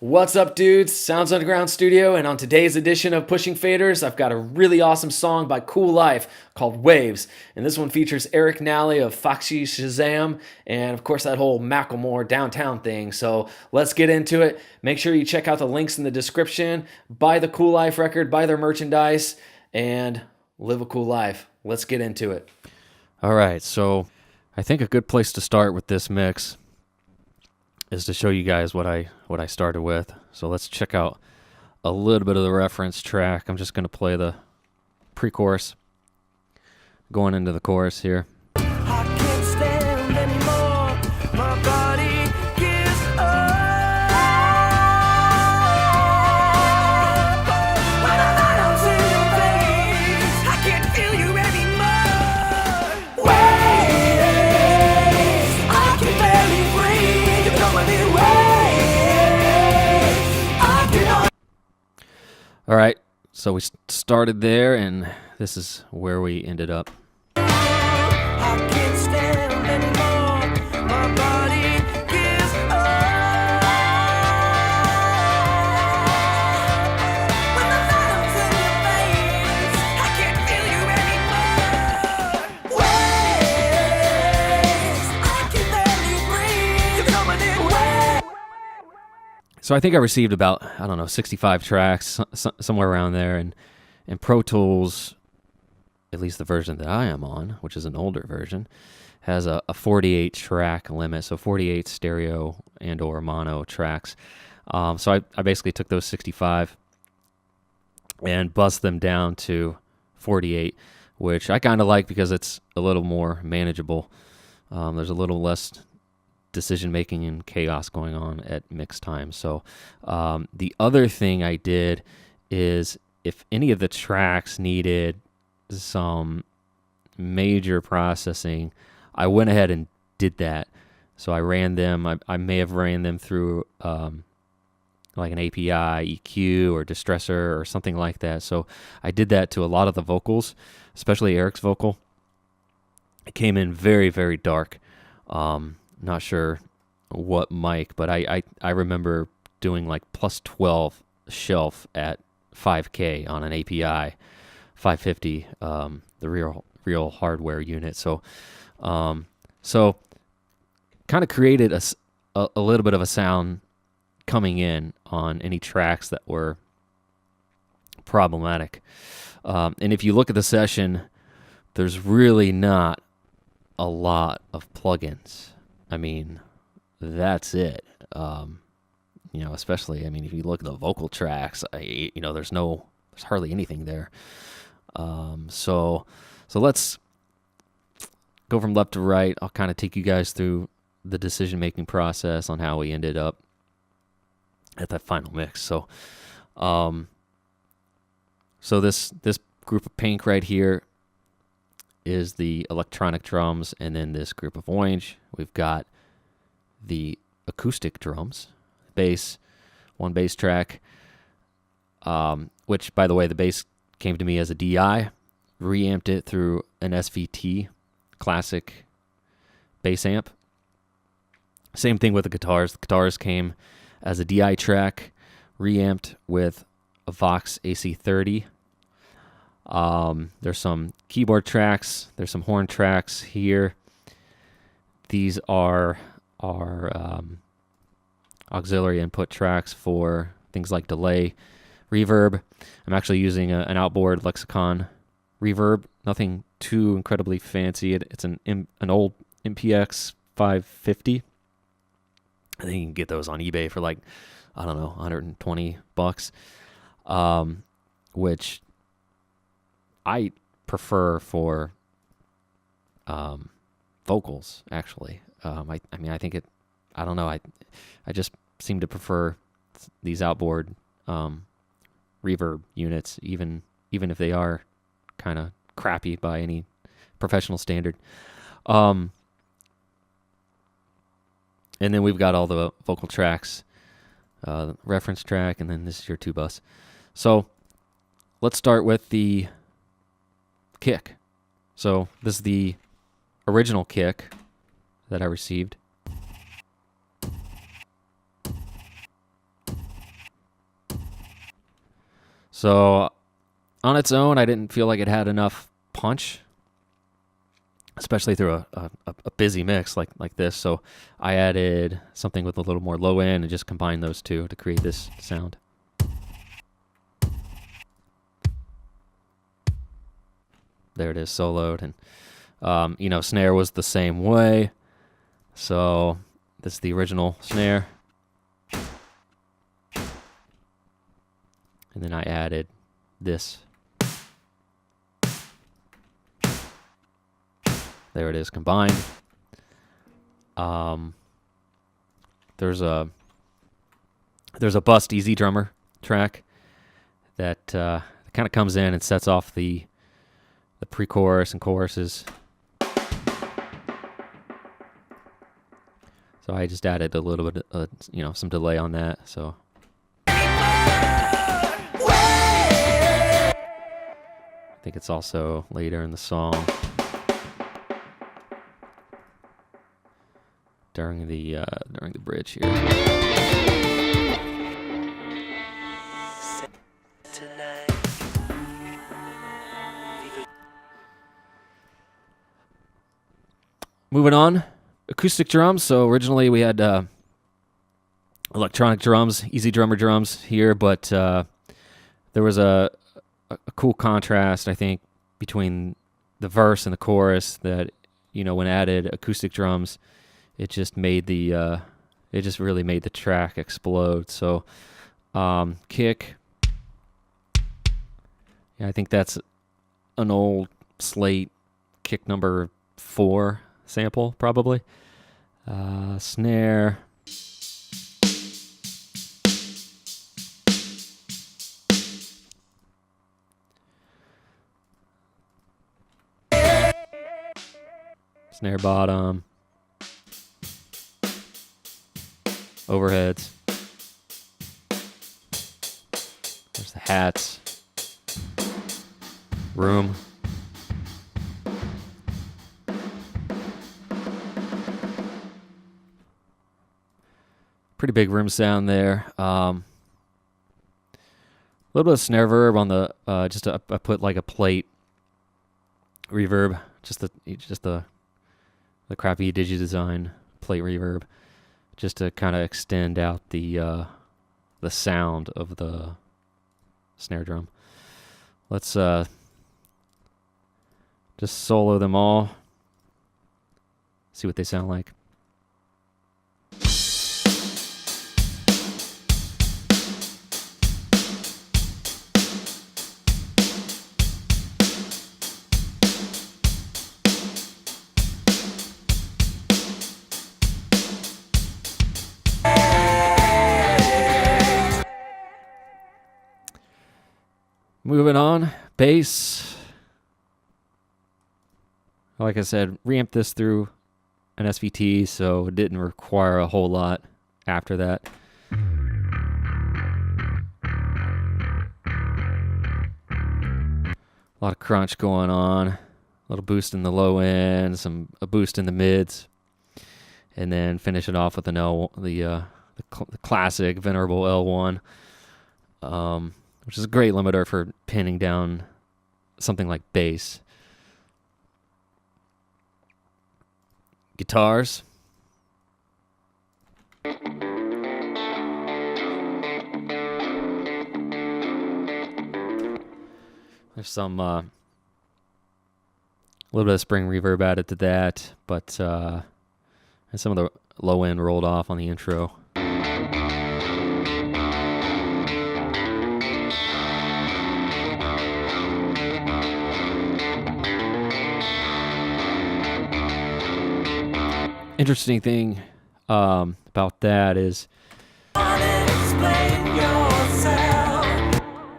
What's up, dudes? Sounds Underground Studio, and on today's edition of Pushing Faders, I've got a really awesome song by Cool Life called Waves. And this one features Eric Nally of Foxy Shazam, and of course, that whole Macklemore downtown thing. So let's get into it. Make sure you check out the links in the description, buy the Cool Life record, buy their merchandise, and live a cool life. Let's get into it. All right, so I think a good place to start with this mix is to show you guys what I started with. So let's check out a little bit of the reference track. I'm just going to play the pre-chorus going into the chorus here. I can't stand anymore. My body gives up. When the light in your face, I can't feel you anymore. Waves, I can barely breathe. You're coming in waves. I cannot. All right, so we started there, and this is where we ended up. I can't stand anymore. My body gives up. When the light's in your face, I can't feel you anymore. Waves, I can barely breathe. You're coming in waves. So I think I received about, 65 tracks, somewhere around there, and Pro Tools, at least the version that I am on, which is an older version, has a 48 track limit, so 48 stereo and or mono tracks. So I basically took those 65 and buzzed them down to 48, which I kind of like because it's a little more manageable. There's a little less decision making and chaos going on at mix time. So the other thing I did is if any of the tracks needed some major processing, I went ahead and did that. So I ran them. I may have ran them through like an API, EQ, or distressor, or something like that. So I did that to a lot of the vocals, especially Eric's vocal. It came in very, very dark. Not sure what mic, but I remember doing like plus 12 shelf at 5K on an API 550, the real hardware unit. So kind of created a little bit of a sound coming in on any tracks that were problematic. And if you look at the session, there's really not a lot of plugins. I mean, that's it. Especially, if you look at the vocal tracks, there's hardly anything there. So let's go from left to right. I'll kind of take you guys through the decision-making process on how we ended up at that final mix. So this group of pink right here is the electronic drums, and then this group of orange, we've got the acoustic drums, bass, one bass track, which, by the way, the bass came to me as a DI, reamped it through an SVT classic bass amp. Same thing with the guitars. The guitars came as a DI track, reamped with a Vox AC30. There's some keyboard tracks. There's some horn tracks here. These are our auxiliary input tracks for things like delay, reverb. I'm actually using an outboard Lexicon reverb. Nothing too incredibly fancy. It's an old MPX 550. I think you can get those on eBay for like, $120, which I prefer for vocals, actually. I think it, I don't know, I just seem to prefer these outboard reverb units, even if they are kind of crappy by any professional standard. And then we've got all the vocal tracks, reference track, and then this is your 2-bus. So let's start with the kick. So this is the original kick that I received. So on its own, I didn't feel like it had enough punch, especially through a busy mix like this. So I added something with a little more low end and just combined those two to create this sound. There it is, soloed. And, snare was the same way. So this is the original snare. And then I added this. There it is, combined. There's a bust easy drummer track that kind of comes in and sets off the pre-chorus and choruses. So I just added a little bit, some delay on that. So I think it's also later in the song during the bridge here. Moving on, acoustic drums. So originally we had electronic drums, easy drummer drums here, but there was a cool contrast, I think, between the verse and the chorus that, when added acoustic drums, it just made it just really made the track explode. So kick, yeah, I think that's an old Slate kick number 4 sample, probably. Snare. Snare bottom. Overheads. There's the hats. Room. Pretty big room sound there. A little bit of snare reverb on the I put like a plate reverb, just the crappy DigiDesign plate reverb, just to kind of extend out the sound of the snare drum. Let's just solo them all. See what they sound like. Moving on, bass. Like I said, reamped this through an SVT, so it didn't require a whole lot after that. A lot of crunch going on, a little boost in the low end, a boost in the mids, and then finish it off with the classic venerable L1. Which is a great limiter for pinning down something like bass. Guitars. There's some a little bit of spring reverb added to that, but and some of the low end rolled off on the intro. Interesting thing about that is if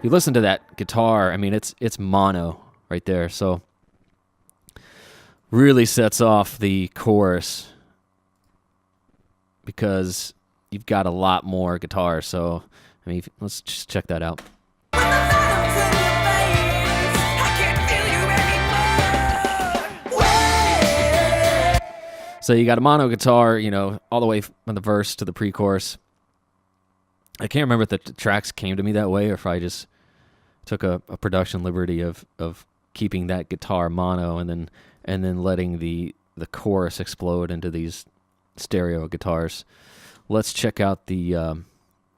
you listen to that guitar, I mean, it's mono right there, so really sets off the chorus because you've got a lot more guitar. So, I mean, let's just check that out. So you got a mono guitar, all the way from the verse to the pre-chorus. I can't remember if the tracks came to me that way or if I just took a production liberty of keeping that guitar mono and then letting the chorus explode into these stereo guitars. Let's check out the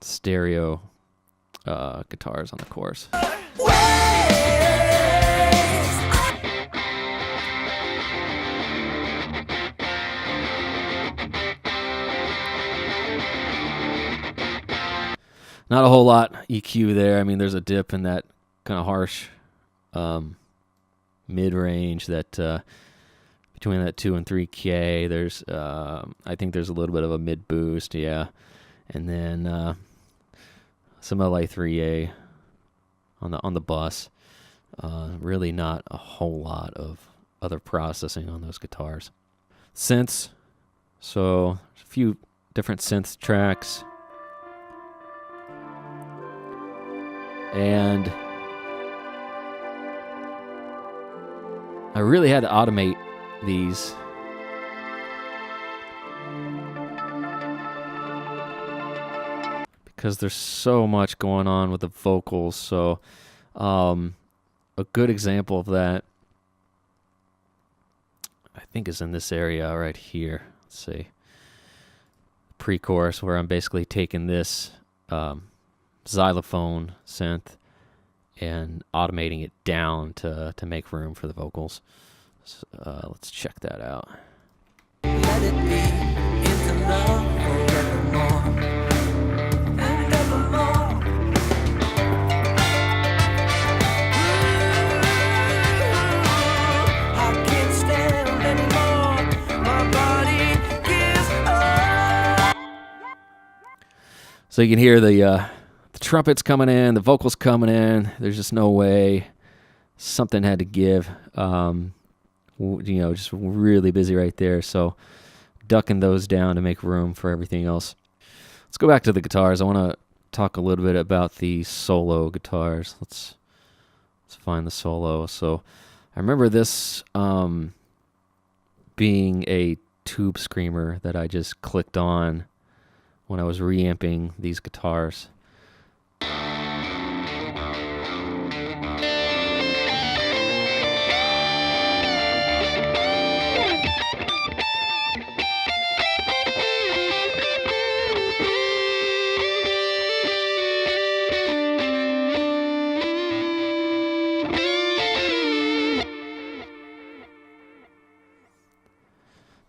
stereo guitars on the chorus. Not a whole lot EQ there. I mean, there's a dip in that kind of harsh mid-range that between that 2 and 3K. There's I think there's a little bit of a mid boost, yeah, and then some LA3A on the bus. Really not a whole lot of other processing on those guitars. Synths, so a few different synth tracks. And I really had to automate these. Because there's so much going on with the vocals. So a good example of that, I think, is in this area right here. Let's see. Pre-chorus, where I'm basically taking this xylophone synth and automating it down to make room for the vocals. So, let's check that out. Let it be into love forevermore and evermore. I can't stand anymore. My body gives up. So you can hear the trumpets coming in, the vocals coming in. There's just no way. Something had to give. Just really busy right there. So ducking those down to make room for everything else. Let's go back to the guitars. I want to talk a little bit about the solo guitars. Let's find the solo. So I remember this being a tube screamer that I just clicked on when I was reamping these guitars.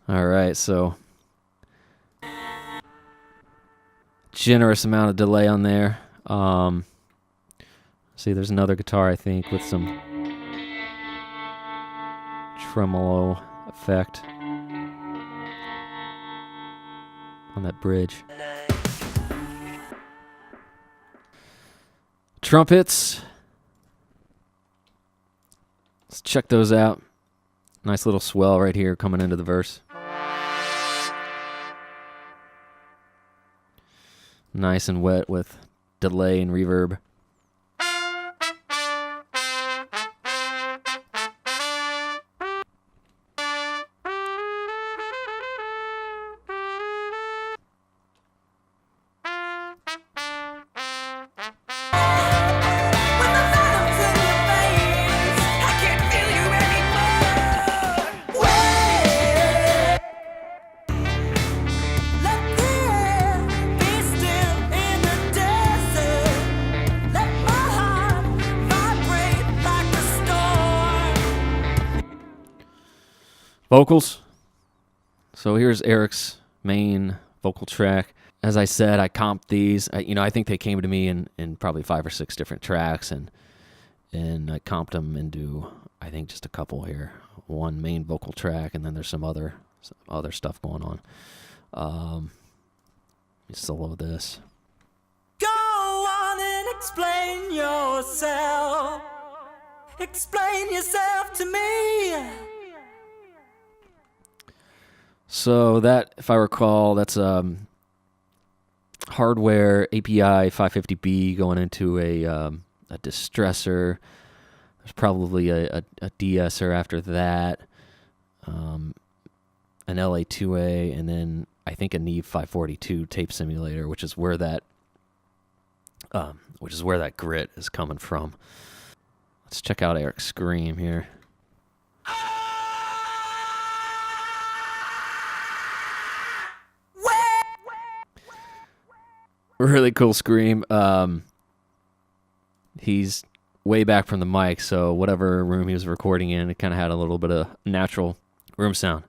All right, so generous amount of delay on there. See, there's another guitar, I think, with some tremolo effect on that bridge. Trumpets. Let's check those out. Nice little swell right here coming into the verse. Nice and wet with delay and reverb. When the phantom's in your face, I can't feel you anymore. Wait, let there be still in the desert. Let my heart vibrate like a storm. Vocals. So here's Eric's main vocal track. As I said, I comped these. I think they came to me in probably 5 or 6 different tracks, and I comped them into, I think, just a couple here. One main vocal track, and then there's some other stuff going on. Let me solo this. Go on and explain yourself. Explain yourself to me. So that, if I recall, that's hardware API 550B going into a distressor. There's probably a de-esser after that, an LA2A, and then I think a Neve 542 tape simulator, which is where that which is where that grit is coming from. Let's check out Eric's scream here. Really cool scream. He's way back from the mic, so whatever room he was recording in, it kind of had a little bit of natural room sound.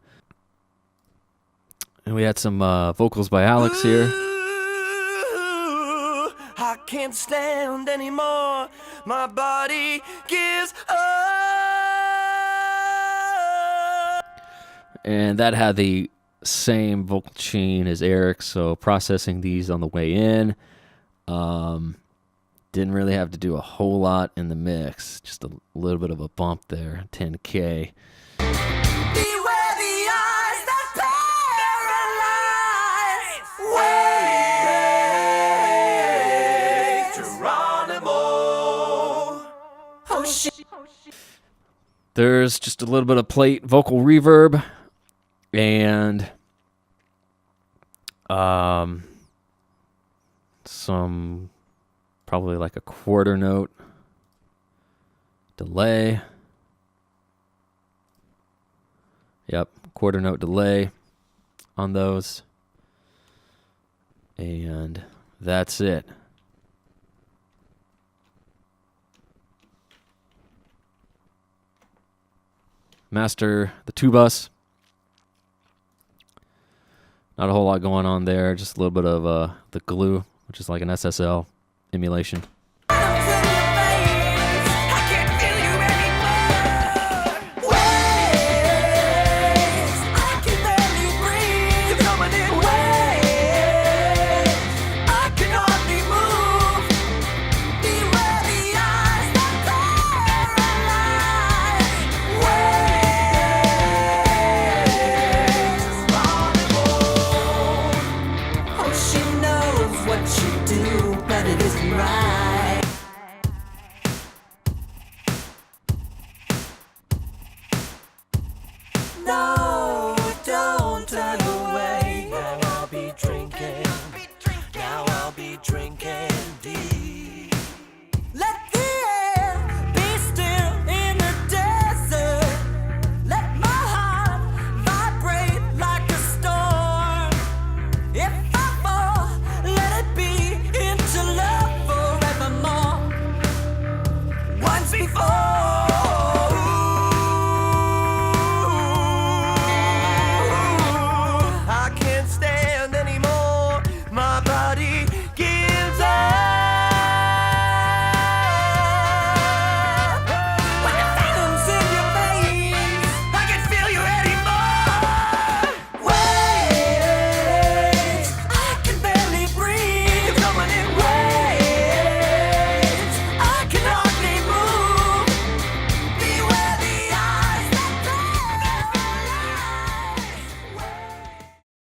And we had some vocals by Alex here. I can't stand anymore. My body gives up. And that had the same vocal chain as Eric, so processing these on the way in. Didn't really have to do a whole lot in the mix. Just a little bit of a bump there, 10K. Beware the eyes that paralyze. Wait, Geronimo. Oh shit. There's just a little bit of plate vocal reverb and some probably like a quarter note delay. Yep, quarter note delay on those. And that's it. Master the 2-bus. Not a whole lot going on there, just a little bit of the glue, which is like an SSL emulation. What you do, but it isn't right.